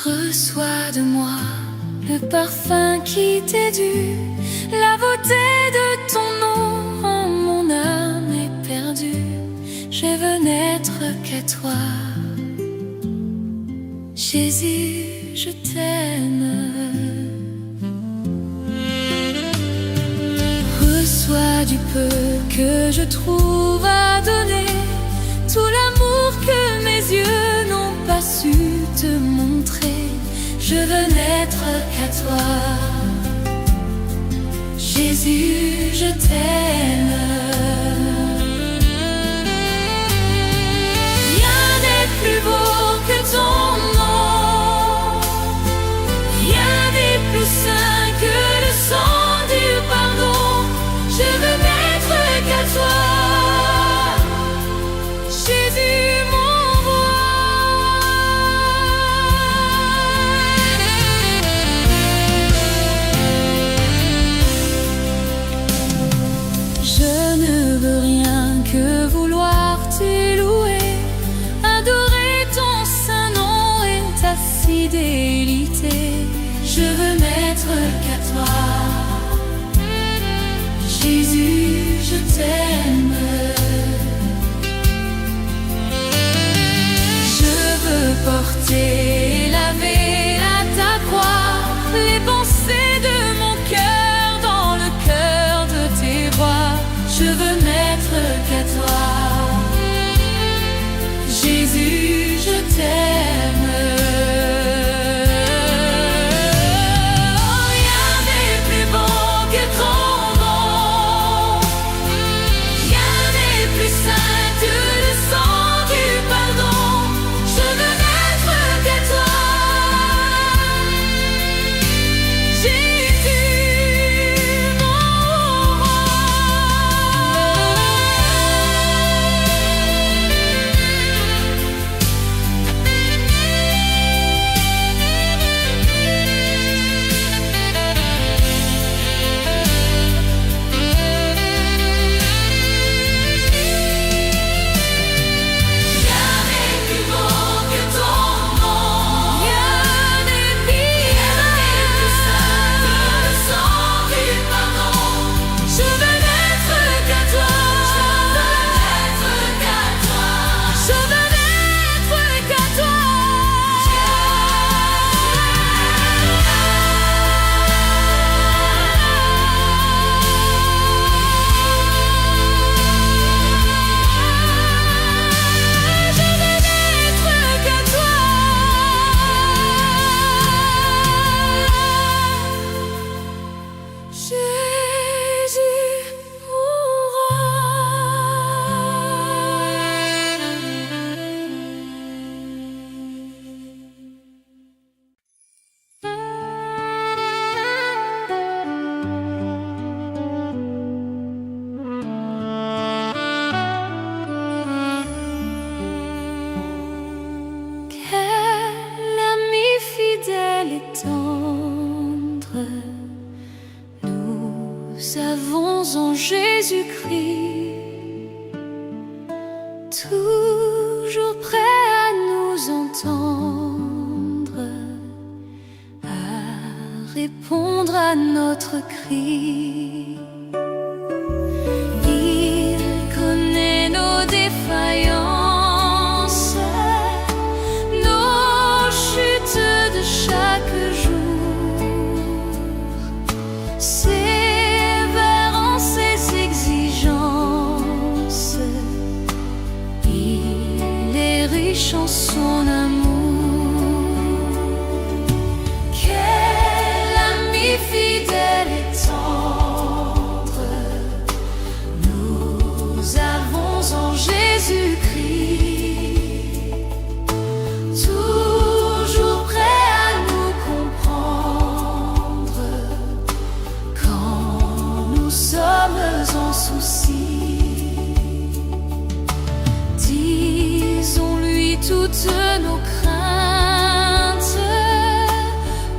Reçois de moi le parfum qui t'est dû, la beauté de ton nom en mon âme est perdue. Je veux n'être qu'à toi, Jésus, je t'aime. toi du peu que je trouve à donner, tout l'amour que mes yeux n'ont pas su te montrer. Je veux n'être qu'à toi. Jésus, je t'aime. Rien n'est plus beau que ton nom. Rien n'est plus saint que le sang du pardon. Je veux n'être qu'à toi. Jésus, mon roi. Je ne veux rien que vouloir t'élouer, adorer ton saint nom et ta fidélité. Je veux n'être qu'à toi. Jésus, je t'aime. Je veux porter et laver à ta croix les pensées de mon cœur dans le cœur de tes rois. Je veux n'être qu'à toi. Jésus, je t'aime. Rien n'est plus beau que ton nom. Rien n'est plus saint que le sang du pardon. Je veux n'être qu'à toi. Jésus, mon roi. Quel ami fidèle et tendre nous avons en Jésus-Christ, toujours prêt à nous entendre, à répondre à notre cri. Il connaît nos défaillances, nos chutes de chaque jour, sévère en ses exigences. Il est riche en son amour. Quel ami fidèle et tendre nous avons en Jésus-Christ, toujours prêt à nous comprendre quand nous sommes en souci. Disons-lui toutes nos craintes,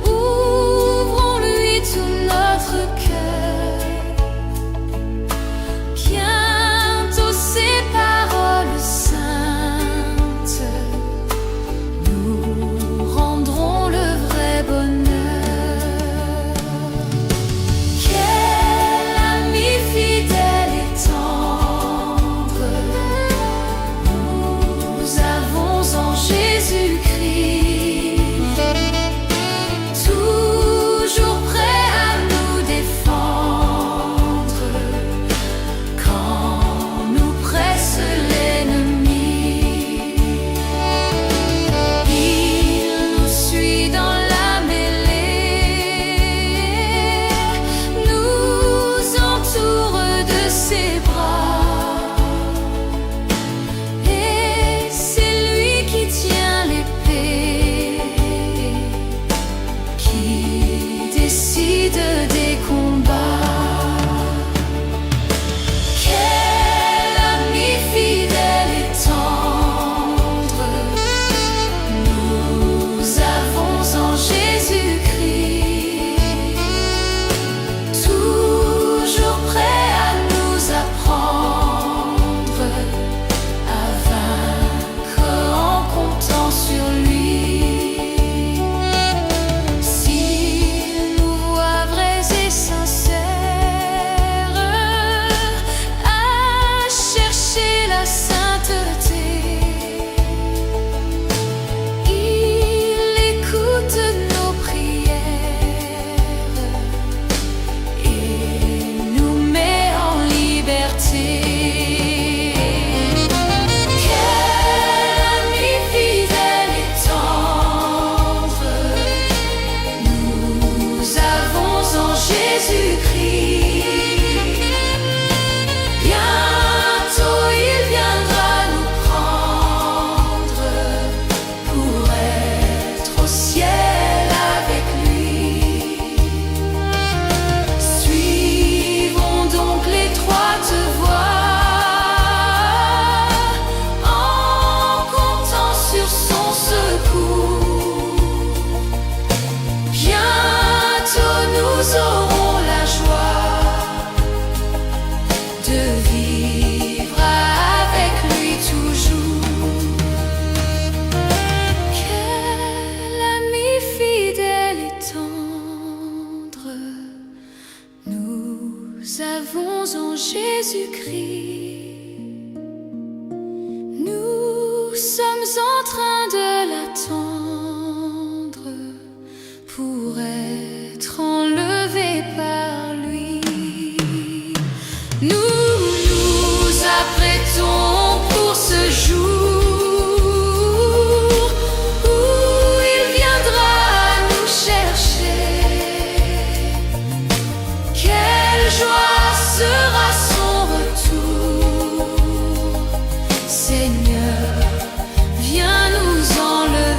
ouvrons-lui tout notre cœur. Bientôt ses paroles saintes nous rendront le vrai bonheur. Quel ami fidèle et tendre nous avons en Jésus. avons en Jésus-Christ. Nous sommes en train de l'attendre pour être enlevés par lui. Nous nous apprêtons pour ce jour où il viendra nous chercher. Quelle joie sera son retour. Seigneur, viens nous enlever.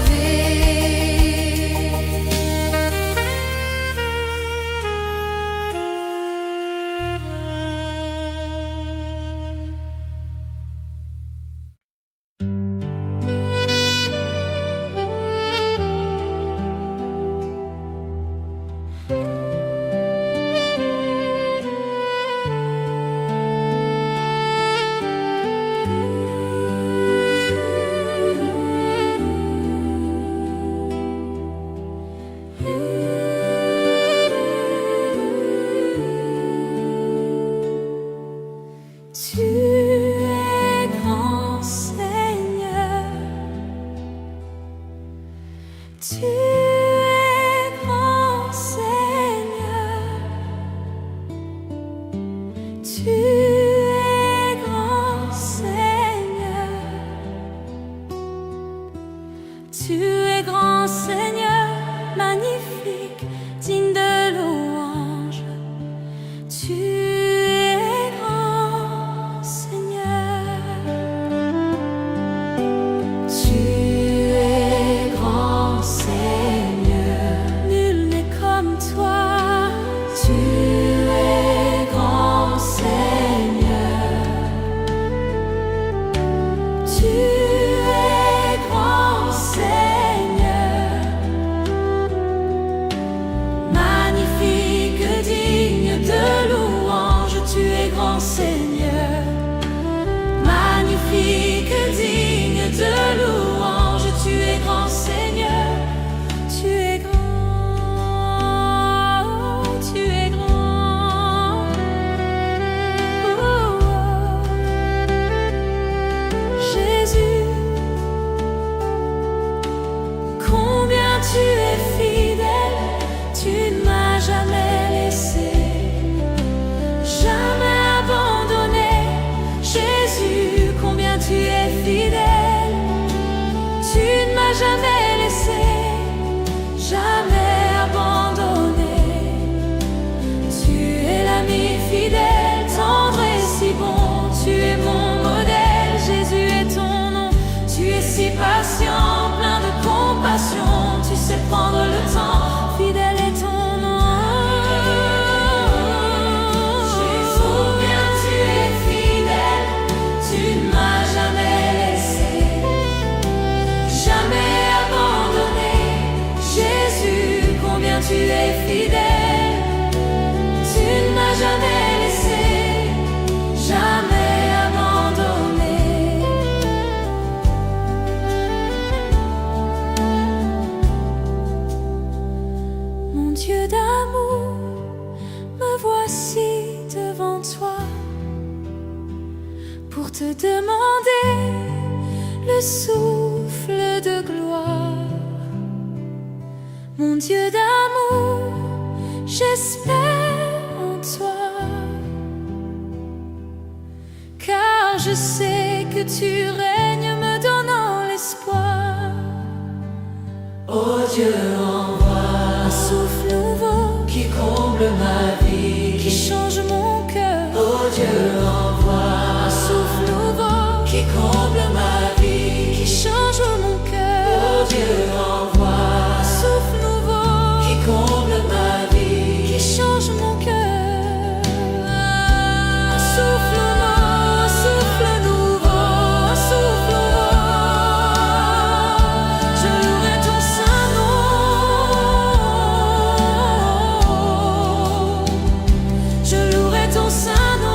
Tu es grand, Seigneur. Tu es grand, Seigneur. Tu es grand, Seigneur. Tu es grand, Seigneur, magnifique, digne de louange. Tu es grand, Seigneur. Tu es grand, Seigneur. Nul n'est comme toi. Tu es grand, Seigneur. Tu es grand, Seigneur. Magnifique, digne de louange. Tu es grand, Seigneur. Magnifique, digne de louange. Tu es grand, Seigneur. Tu es grand. Tu es grand. Oh, oh. Jésus, combien tu es fidèle. Tu ne m'as jamais laissé, jamais abandonné. Jésus, combien tu es fidèle. Tu ne m'as jamais laissé, jamais abandonné. Tu es l'ami fidèle, tendre et si bon. Tu es mon modèle, Jésus est ton nom. Tu es si patient, plein de compassion. Tu sais prendre le temps, fidèle est ton nom. Jésus, combien tu es fidèle. Tu ne m'as jamais laissé, jamais abandonné. Jésus, combien tu es fidèle. Tu ne m'as jamais laissé, jamais abandonné. Mon Dieu d'amour, me voici devant toi pour te demander le souffle de gloire. Mon Dieu d'amour, j'espère en toi, car je sais que tu règnes me donnant l'espoir. Oh Dieu, envoie un souffle nouveau qui comble ma vie, qui change mon cœur. Oh Dieu, envoie un souffle nouveau qui comble ma vie, qui change mon cœur. Oh Dieu, envoie un souffle nouveau qui comble ma vie, qui change mon cœur. Un souffle nouveau, un souffle nouveau. Je louerai ton saint nom. Je louerai ton saint nom.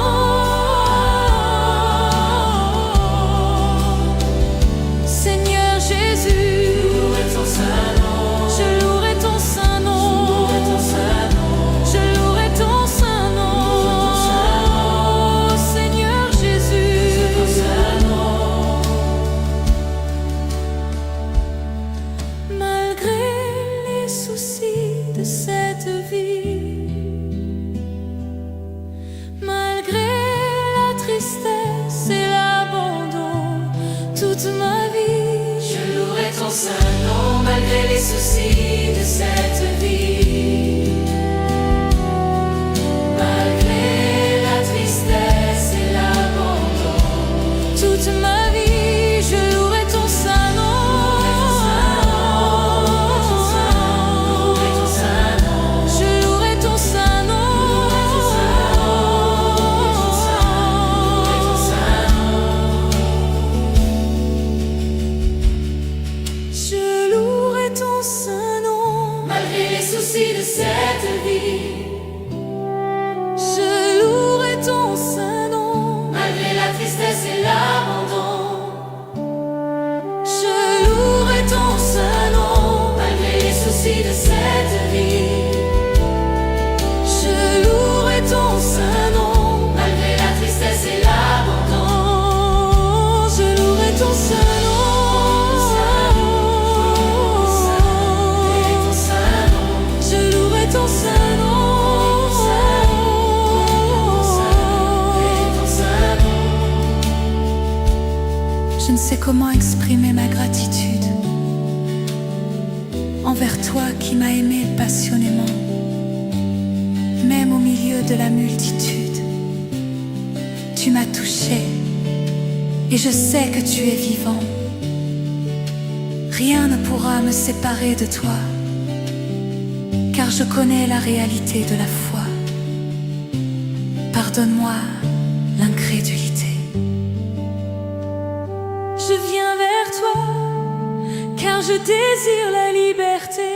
malgré les soucis de cette vie, malgré la tristesse et l'abandon, toute ma vie je louerai ton saint nom. Je louerai ton saint nom. Je louerai ton saint nom. Malgré les soucis de cette vie, je louerai ton saint nom. Malgré la tristesse et l'abandon, je louerai ton saint nom. Malgré les soucis de cette vie, je louerai ton saint nom. Malgré la tristesse et l'abandon, je louerai ton saint nom. Je louerai ton saint nom. Je ne sais comment exprimer ma gratitude envers toi qui m'as aimé passionnément, même au milieu de la multitude. Tu m'as touché et je sais que tu es vivant. Rien ne pourra me séparer de toi, car je connais la réalité de la foi. Pardonne-moi l'incrédulité. Je viens vers toi, car je désire la liberté.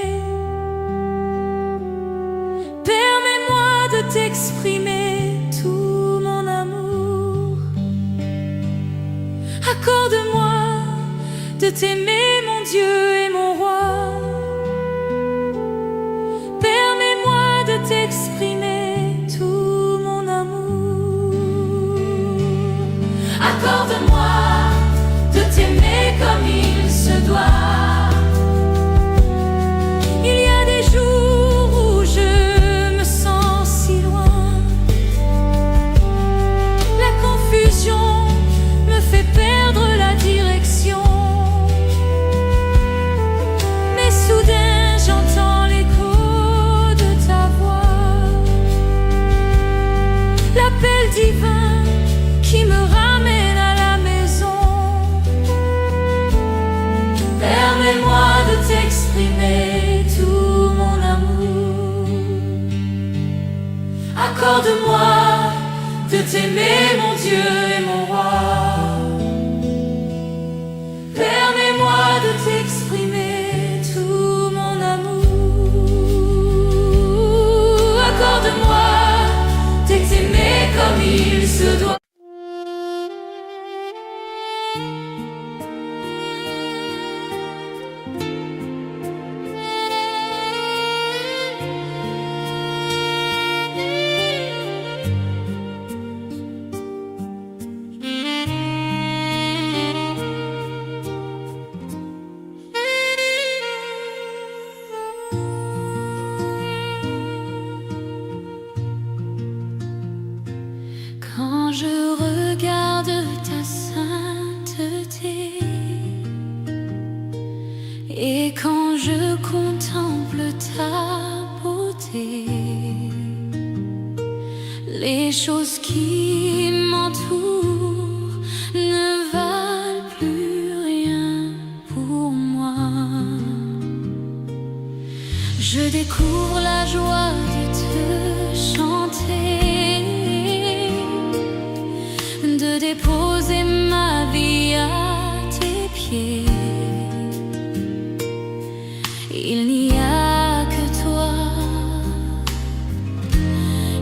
Permets-moi de t'exprimer tout mon amour. Accorde-moi de t'aimer, mon Dieu et mon roi. Permets-moi de t'exprimer tout mon amour. Accorde-moi de t'aimer comme il se doit. Il y a des jours où je me sens si loin. La confusion me fait perdre la direction. Mais soudain j'entends l'écho de ta voix, l'appel divin qui me ramène à la maison. Permets-moi de t'exprimer tout mon amour. Accorde-moi de t'aimer, mon Dieu et mon roi. Permets-moi de t'exprimer tout mon amour. Accorde-moi de t'aimer comme il se doit. Quand je regarde ta sainteté et quand je contemple ta beauté, les choses qui m'entourent ne valent plus rien pour moi. Je découvre la joie de te chanter, de déposer ma vie à tes pieds. Il n'y a que toi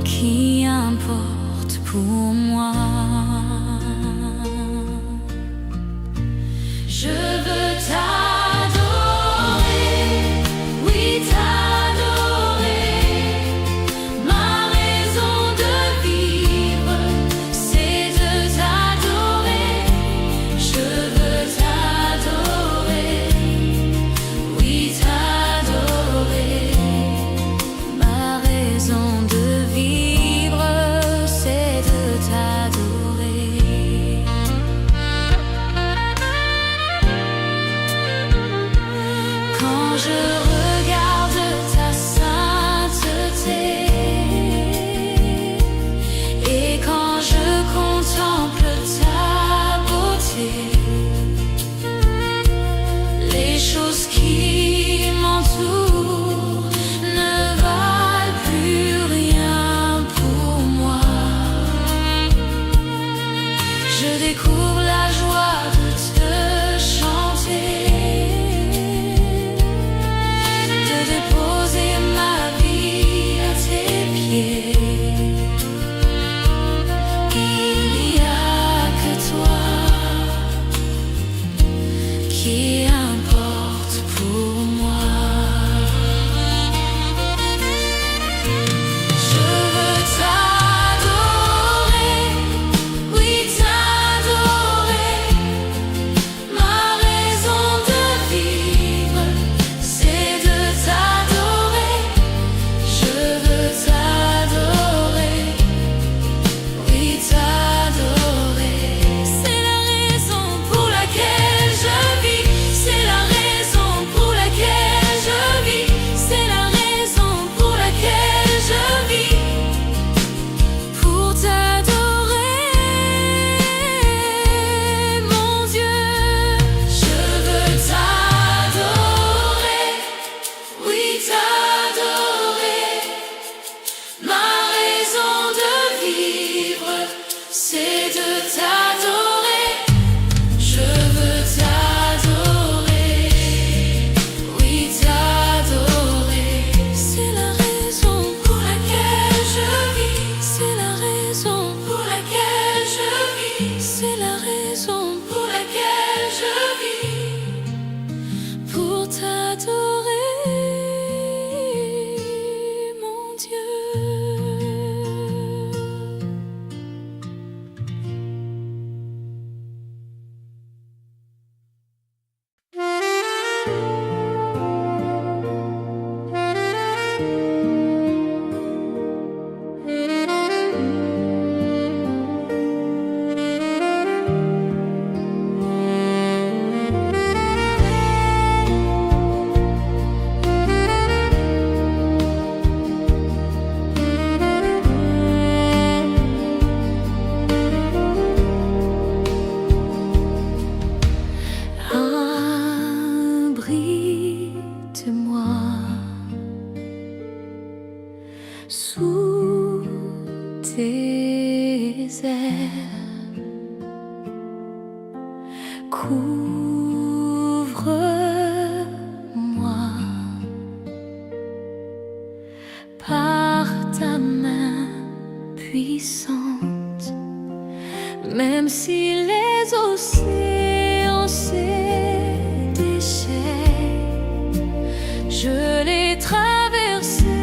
qui importe pour moi. Je veux t'adorer, oui t'adorer. Ma raison de vivre, c'est de t'adorer. Je veux t'adorer, oui t'adorer. Ma raison de vivre, c'est de t'adorer. Sous tes ailes, couvre-moi par ta main puissante, même si les océans se déchaînent, je les traverserai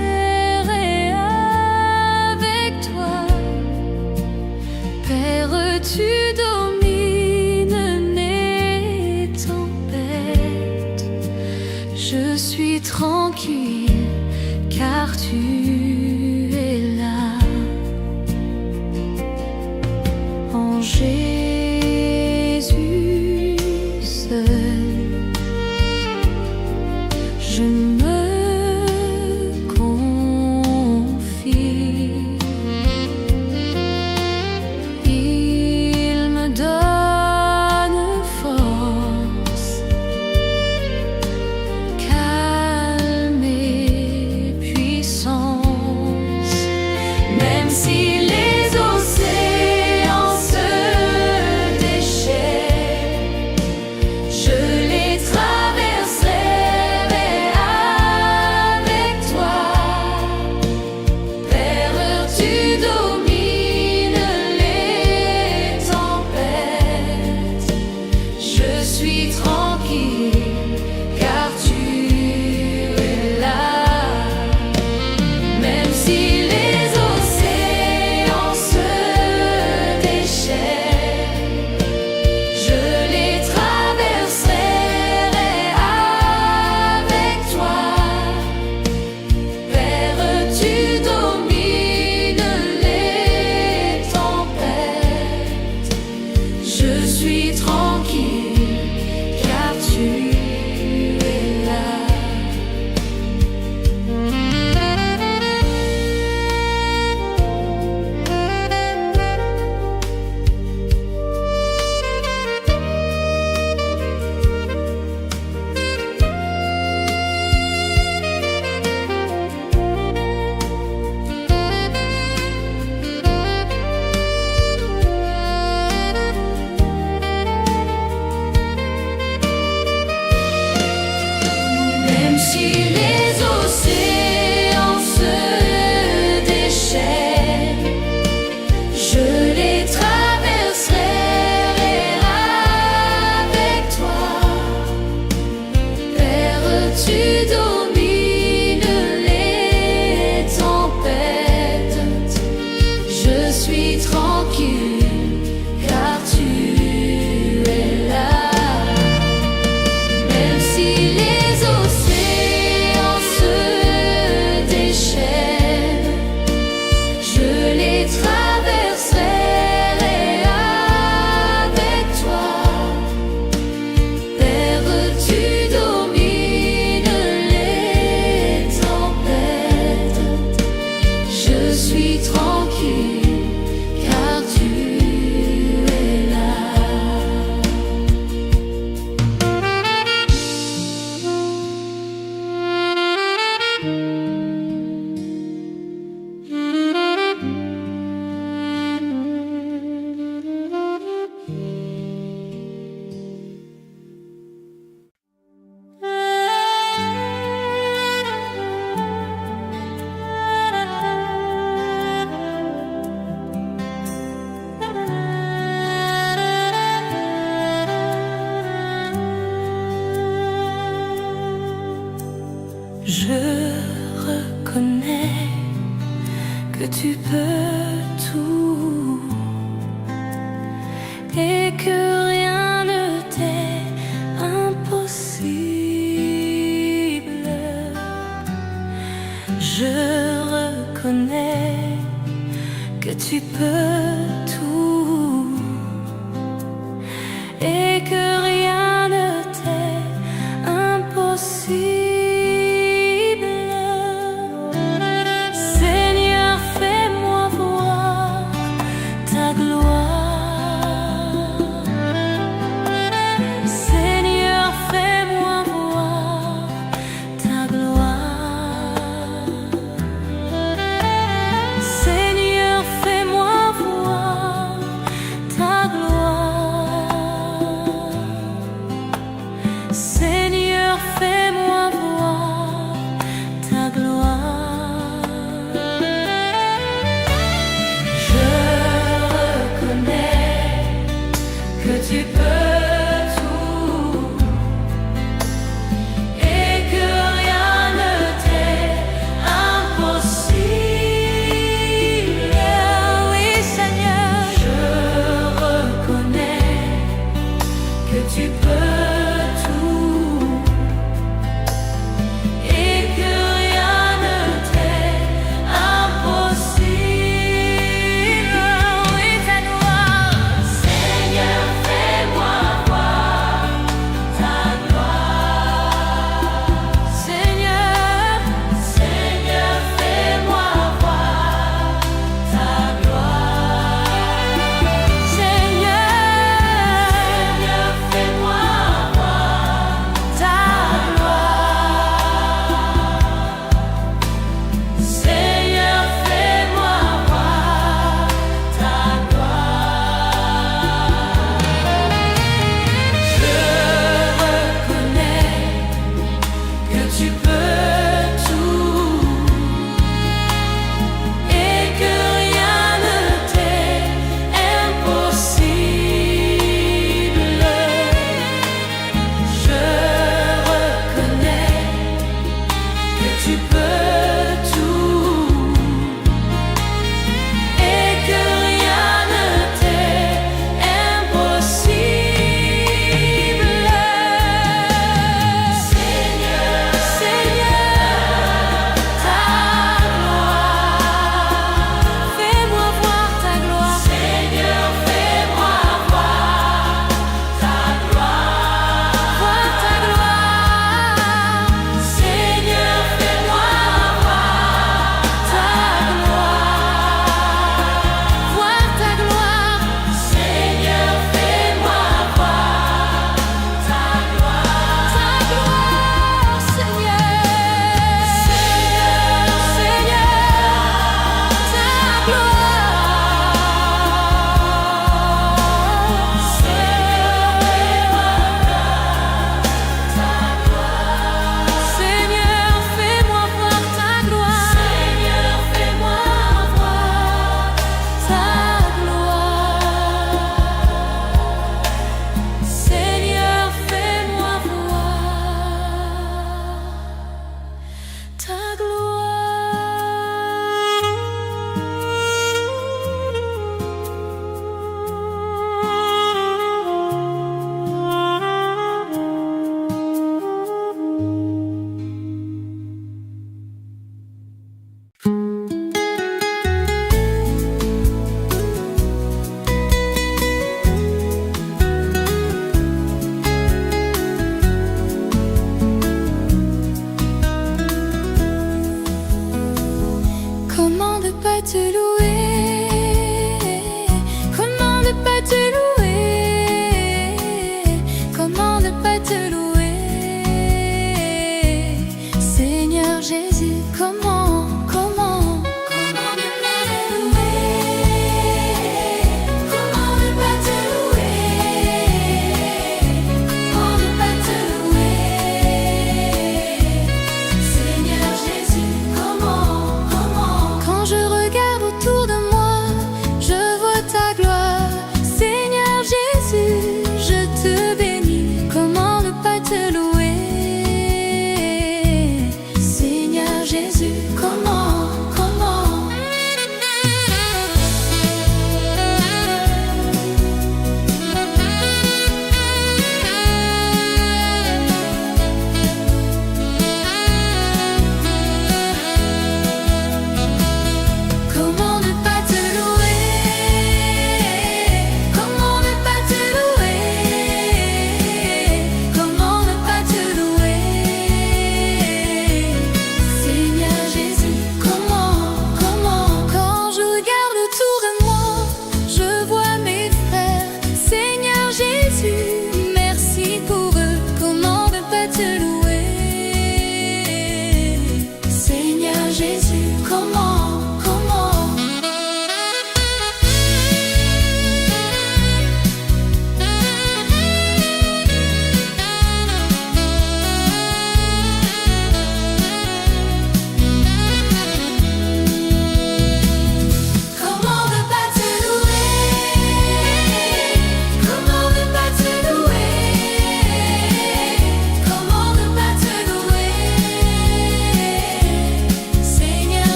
avec toi. Père, tu domines les tempêtes, je suis tranquille car tu es là. En Jésus seul, je me confie. Il me donne force, calme et puissance, même si les océans se déchaînent, je les traverserai avec toi. Père, tu domines les tempêtes, je suis tranquille car tu es là. Même si les océans se déchaînent, je les traverserai avec toi. Père, tu domines les tempêtes, je suis tranquille car tu es là. Même si les océans se déchaînent, je les traverserai avec toi. Père, tu domines les tempêtes, je suis tranquille car tu es là. Même si les océans se déchaînent, je les traverserai avec toi. Père, tu domines les tempêtes, je suis tranquille car tu es là. Je reconnais que tu peux tout et que rien ne t'est impossible. tu peux tout et que rien ne t'est impossible. Seigneur, fais-moi voir ta gloire. Seigneur, fais-moi voir ta gloire. Seigneur, fais-moi voir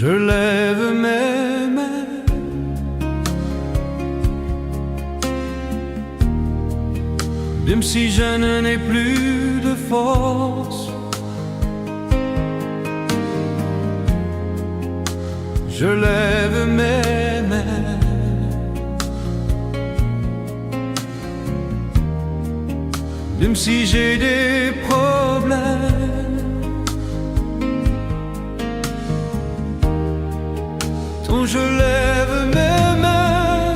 Je lève mes mains, même si je n'ai plus de force. Je lève mes mains, même si j'ai des problèmes. Quand je lève mes mains,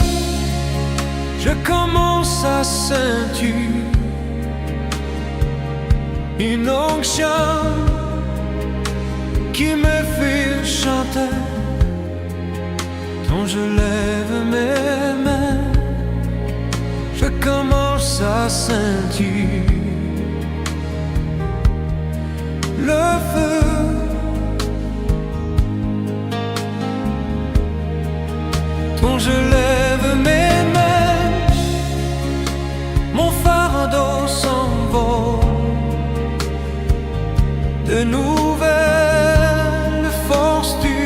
je commence à sentir une onction qui me fait chanter. Quand je lève mes mains, je commence à sentir le feu. Quand je lève mes mains, mon fardeau s'envole. De nouvelles forces tu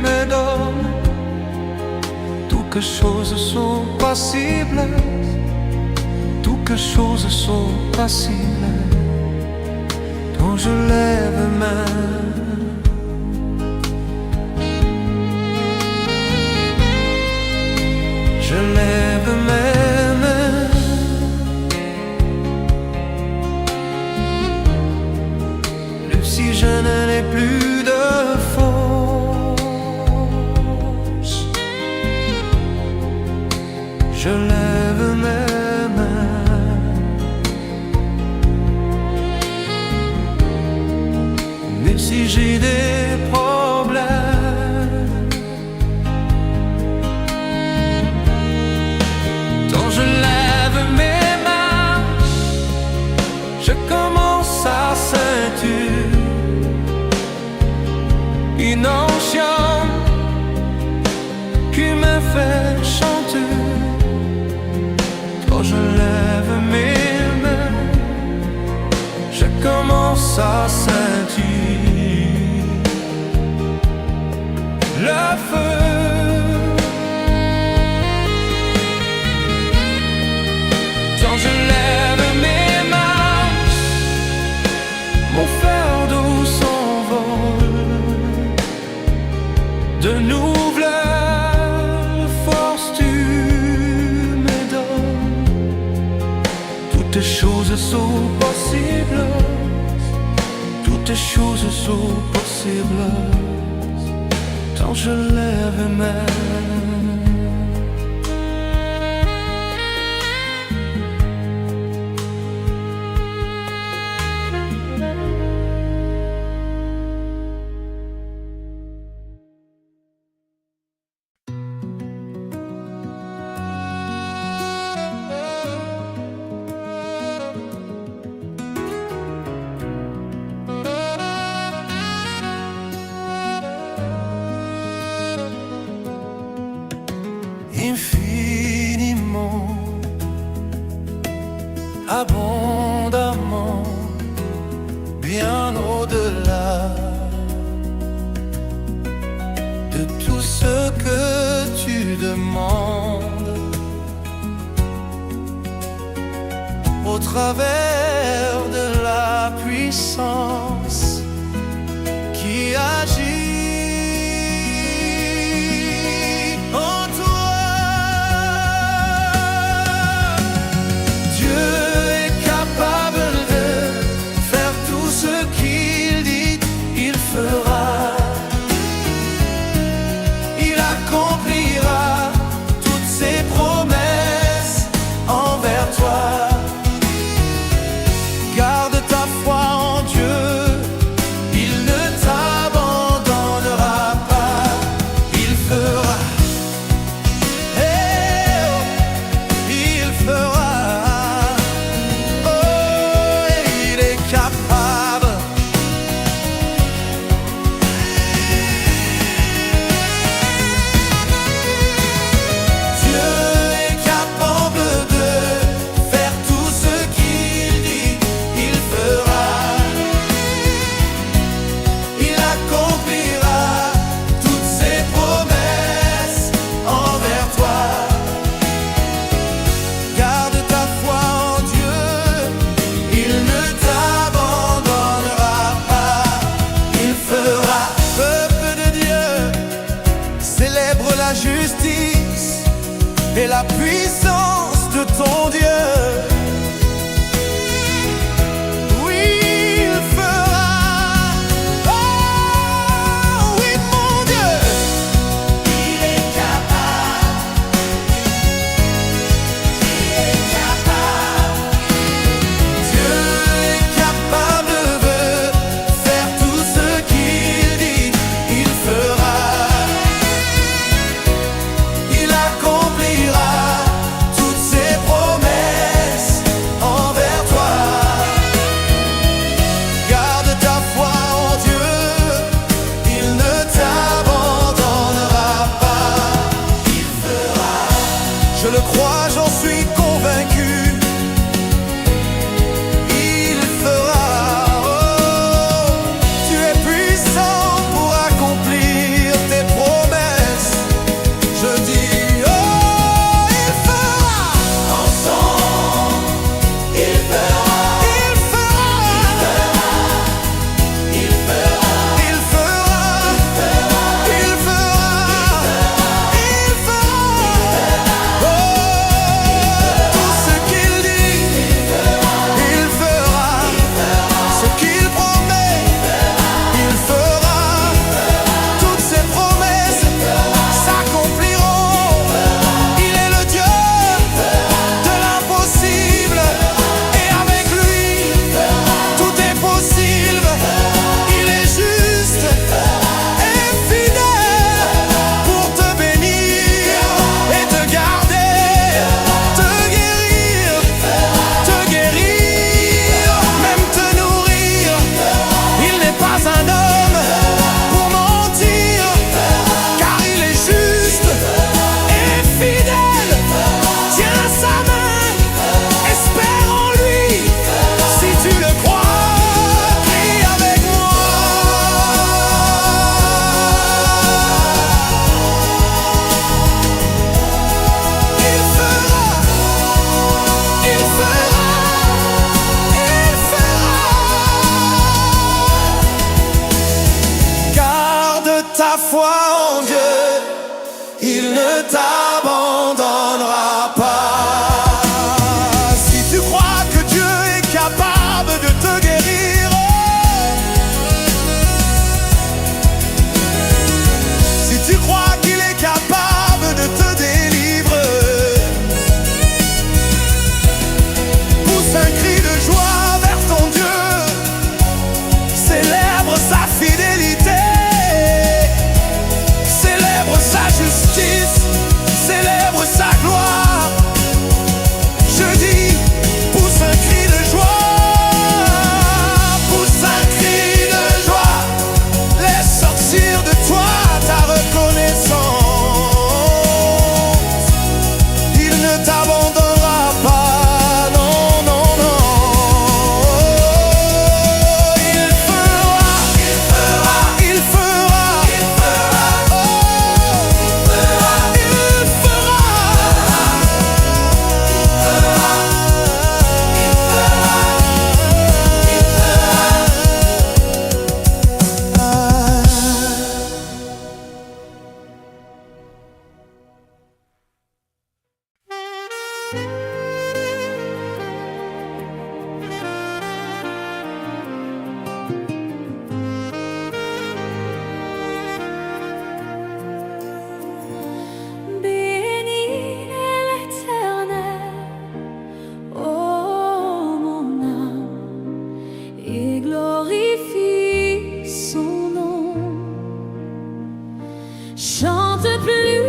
me donnes. Toutes choses sont possibles, toutes choses sont possibles. Quand je lève ma main, je lève mes mains, même si je n'en ai plus de force. Je lève mes mains, même si j'ai des problèmes. Quand je lève mes mains, je commence à sentir une onction qui me fait chanter. Quand je lève mes mains, je commence à sentir le feu. Quand je lève mes mains, mon fardeau s'envole. De nouvelles forces tu me donnes. Toutes choses sont possibles, toutes choses sont possibles. Quand je lève mes mains. Infiniment, abondamment, bien au-delà de tout ce que tu demandes. Au travers de la puissance qui agit Garde ta foi en Dieu. et la puissance de ton Dieu. Je le crois, j'en suis convaincu. Il fera. Oh, tu es puissant pour accomplir tes promesses. Je dis, oh, il fera. Ensemble, il fera. Il fera. Il fera. Il fera. Il fera. Il fera. Tout ce qu'il dit, il fera. Ce qu'il promet, il fera. Toutes ses promesses s'accompliront. Il est le Dieu de l'impossible, et avec lui tout est possible. Il est juste et fidèle pour te bénir et te garder, te guérir, même te nourrir. Il n'est pas un homme pour mentir, car il est juste et fidèle. Tiens sa main, espère en lui. Si tu le crois, crie avec moi. Il fera, il fera, il fera. Garde ta foi en Dieu, il ne t'abandonnera pas. Si tu crois que Dieu est capable de te guérir, si tu crois qu'il est capable de te délivrer, pousse un cri de joie vers ton Dieu, célèbre sa fidélité, célèbre sa justice, célèbre sa gloire. Je dis, pousse un cri de joie, pousse un cri de joie, laisse sortir de toi ta reconnaissance. Il ne t'abandonnera pas, non, non, non. Il fera, il fera, il fera, il fera, oh, il fera, Bénis l'Éternel, ô mon âme, et glorifie son nom. Chante plus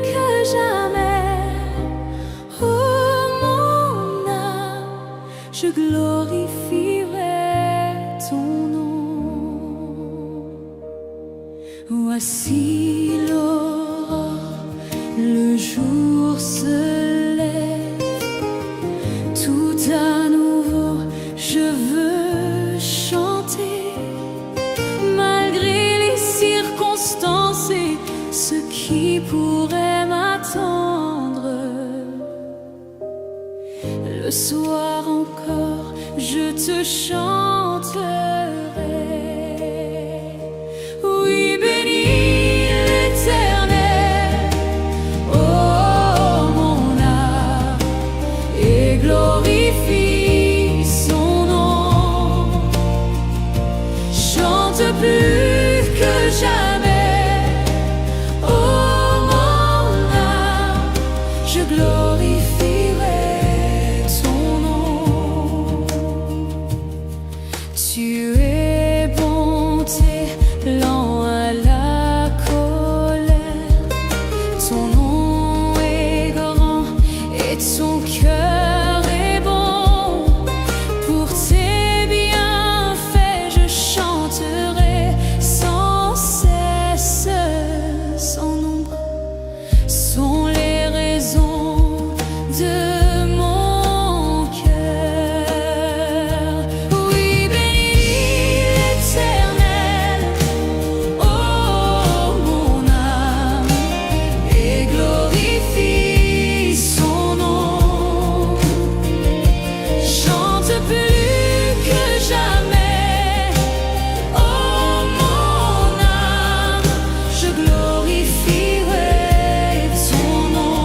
que jamais, ô mon âme, je glorifierai ton nom. Voici l'aurore, le jour se lève, tout à nouveau je veux chanter, malgré les circonstances et ce qui pourrait m'attendre. Le soir encore, je te chanterai. Oui, bénis l'Éternel, oh mon glorifie son nom. Chante plus que jamais, oh mon âme, je glorifierai ton nom. Tu es bonté, lent à la colère, ton nom est grand et ton cœur est bon. Pour tes bienfaits je chanterai sans cesse. Sans nombre sont les raisons de mon cœur. Oui, bénis l'Éternel, oh mon âme, et glorifie son nom. Chante plus que jamais, oh mon âme, je glorifierai ton nom.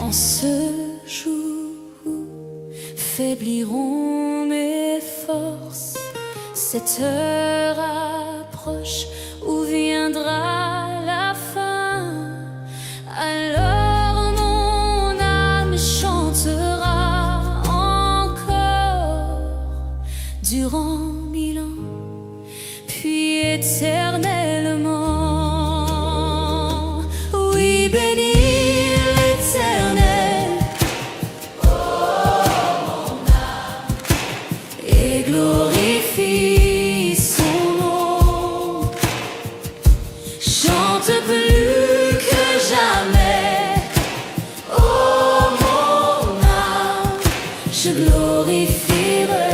En ce jour où faibliront mes forces, cette heure approche où viendra la fin. Alors mon âme chantera encore durant 1000 ans, puis éternellement. Oui, bénis l'Éternel, et glorifie son nom. Chante plus que jamais, oh mon âme, je glorifierai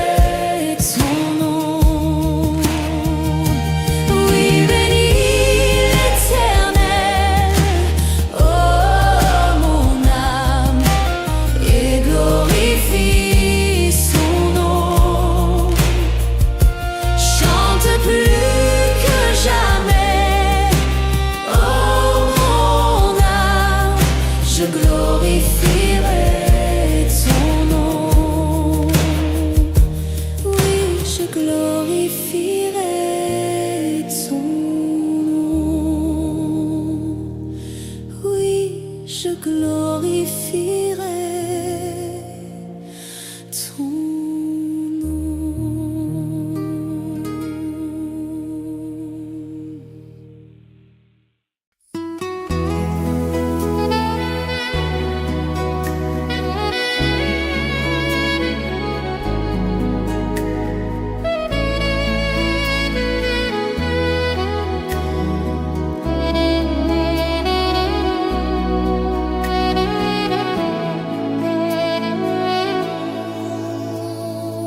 ton nom. Oui, bénis l'Éternel, oh mon âme, et glorifie son nom. Chante plus que jamais, oh mon âme, je glorifierai ton nom. Oui, je glorifierai ton nom. Oui, je glorifierai ton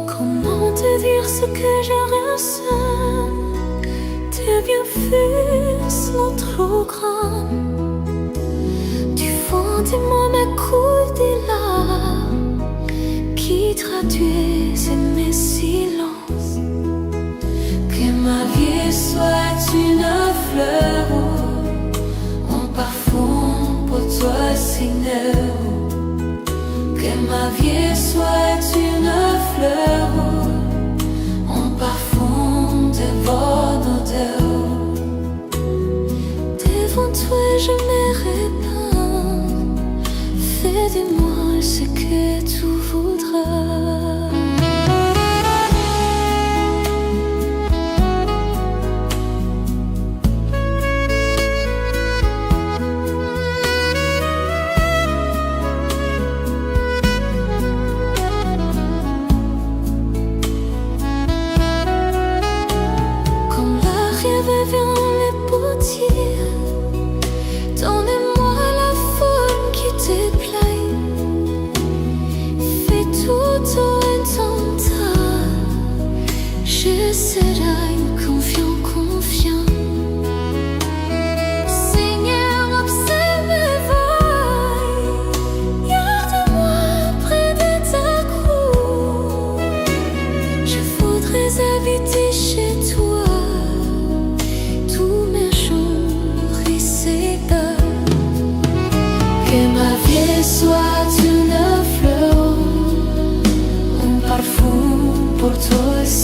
Comment te dire ce que je ressens? Tes bienfaits sont trop grands. Du fond de moi m'écoulent des larmes qui traduisent mes silences. Que ma vie soit une fleur, un parfum pour toi, Seigneur. Que ma vie soit une fleur, un parfum de bonne odeur. Devant toi je me répands, fais de moi ce que tu voudras.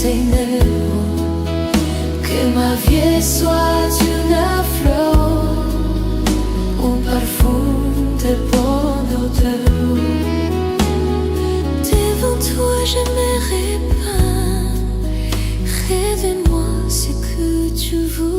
Seigneur, que ma vie soit une fleur, un parfum de bonne odeur. Devant toi je me répands, révèle-moi ce que tu voudrais.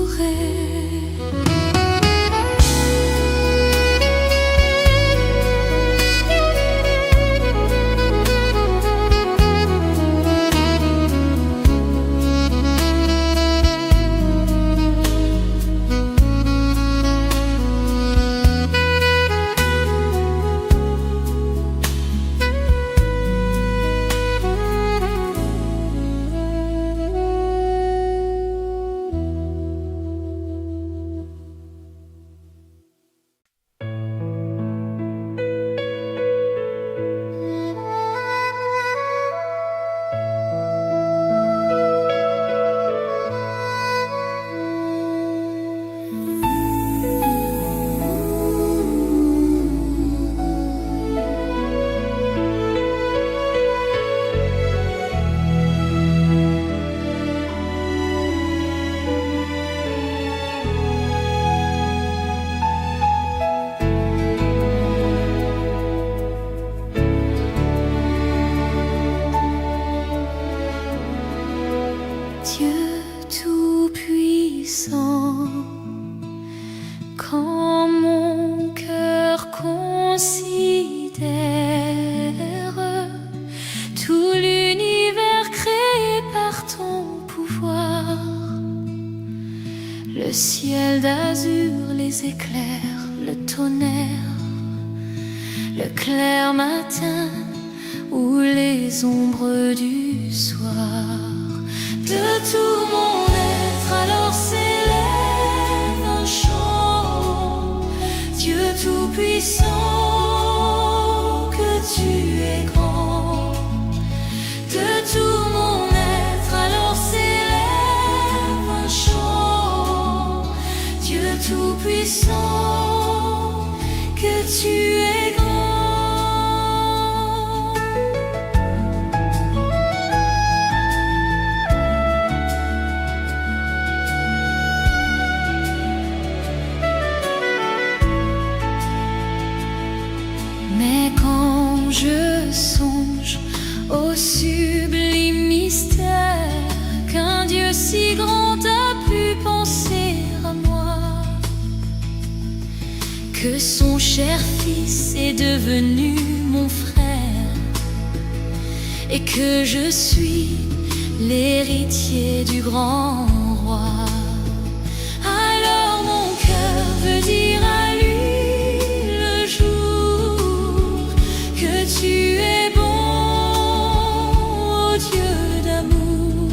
Dieu tout-puissant, quand mon cœur considère tout l'univers créé par ton pouvoir, le ciel d'azur, les éclairs, le tonnerre, le clair matin ou les ombres du soir. De tout mon être alors s'élève un chant. Dieu tout-puissant, que tu es grand. De tout mon être alors s'élève un chant. Dieu tout-puissant, que tu es grand. Mais quand je songe au sublime mystère qu'un Dieu si grand a pu penser à moi, que son cher fils est devenu mon frère et que je suis l'héritier du grand roi, alors mon cœur veut dire à lui tu es bon, oh Dieu d'amour.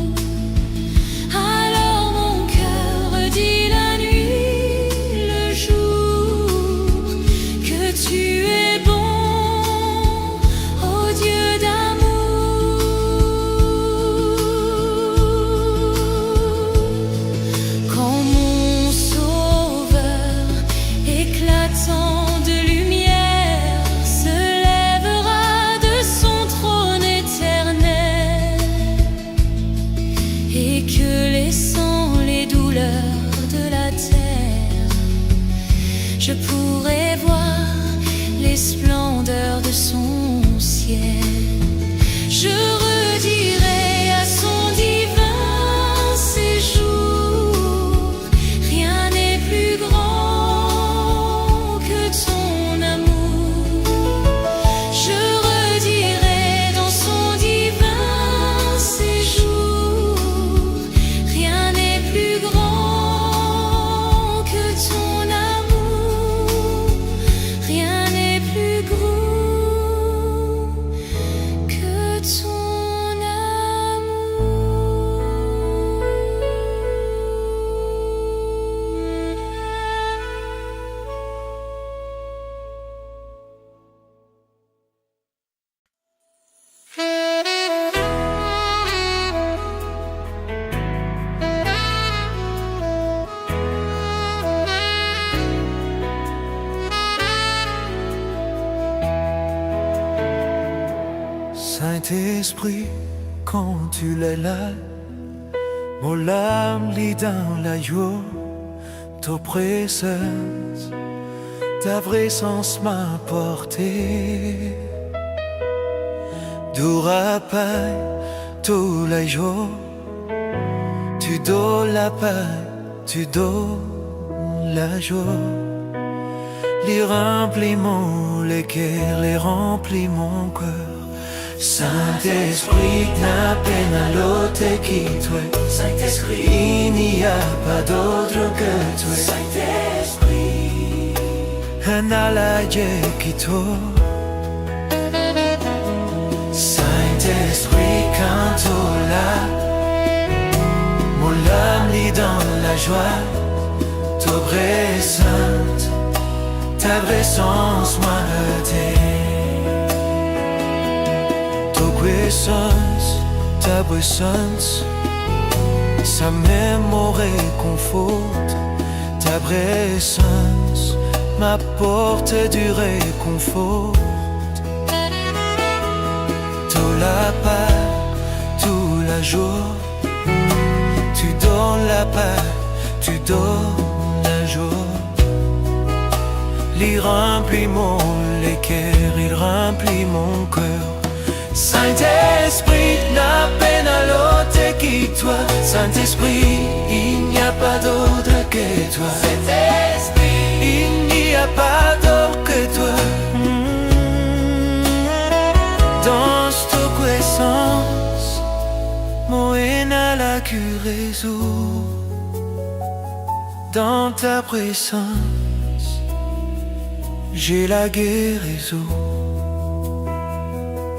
Alors mon cœur dit la nuit, le jour, que tu es bon, oh Dieu d'amour. Quand mon sauveur éclatant de lumière se et que laissant les douleurs de la terre, je pourrais voir les splendeurs de son ciel. Je redirai à son divin séjour, rien n'est plus grand que ton amour. Je redirai dans son divin séjour, rien n'est plus grand que ton amour, rien n'est plus grand que ton Saint-Esprit, quand tu es là, Mon âme lit dans la joie, ta présence, ta présence m'a porté. D'ourapaille, tous les jours, tu donnes la paix, tu donnes la joie. Les remplis les cœurs, les remplis mon cœur. Saint-Esprit, n'a peine à l'autre qui toi. Saint-Esprit, il n'y a pas d'autre que toi. Saint-Esprit, un allié qui toi. Saint-Esprit, quand tu là, mon âme lit dans la joie. Ta présence, ta présence m'a heurté. Ta présence, ça même au réconforte. Ta présence m'apporte du réconfort. Tout la paix, tout la joie, tu donnes la paix, tu donnes la joie. Il remplit les cœurs, il remplit mon cœur. Saint-Esprit, n'a peine à l'autre qui toi. Saint-Esprit, il n'y a pas d'autre que toi. Saint-Esprit, il n'y a pas d'autre que toi. Dans ta puissance, mon haine à la guérison. Dans ta présence, j'ai la guérison.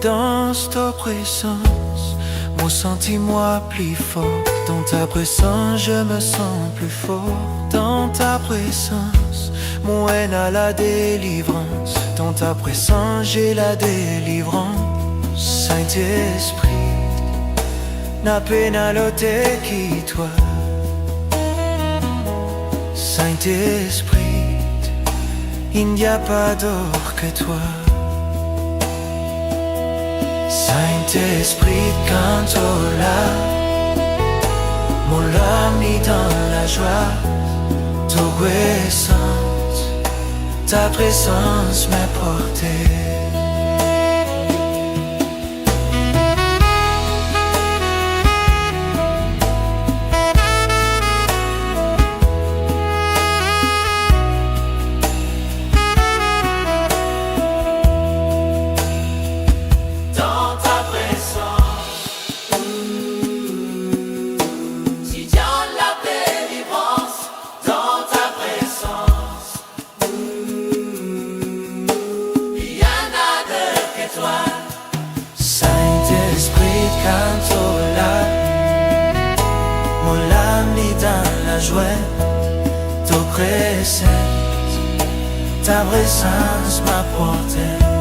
Dans ta présence, mon sentiment plus fort. Dans ta présence, je me sens plus fort. Dans ta présence, mon haine a la délivrance. Dans ta présence, j'ai la délivrance. Saint-Esprit, n'a peine à l'autre qui toi. Saint-Esprit, il n'y a pas d'autre que toi. Saint-Esprit, quand tu là, mon âme lit dans la joie. Ta présence, ta présence m'a porté. Saint-Esprit, quand tu là, mon âme lit dans la joie. Ta présence m'a porté.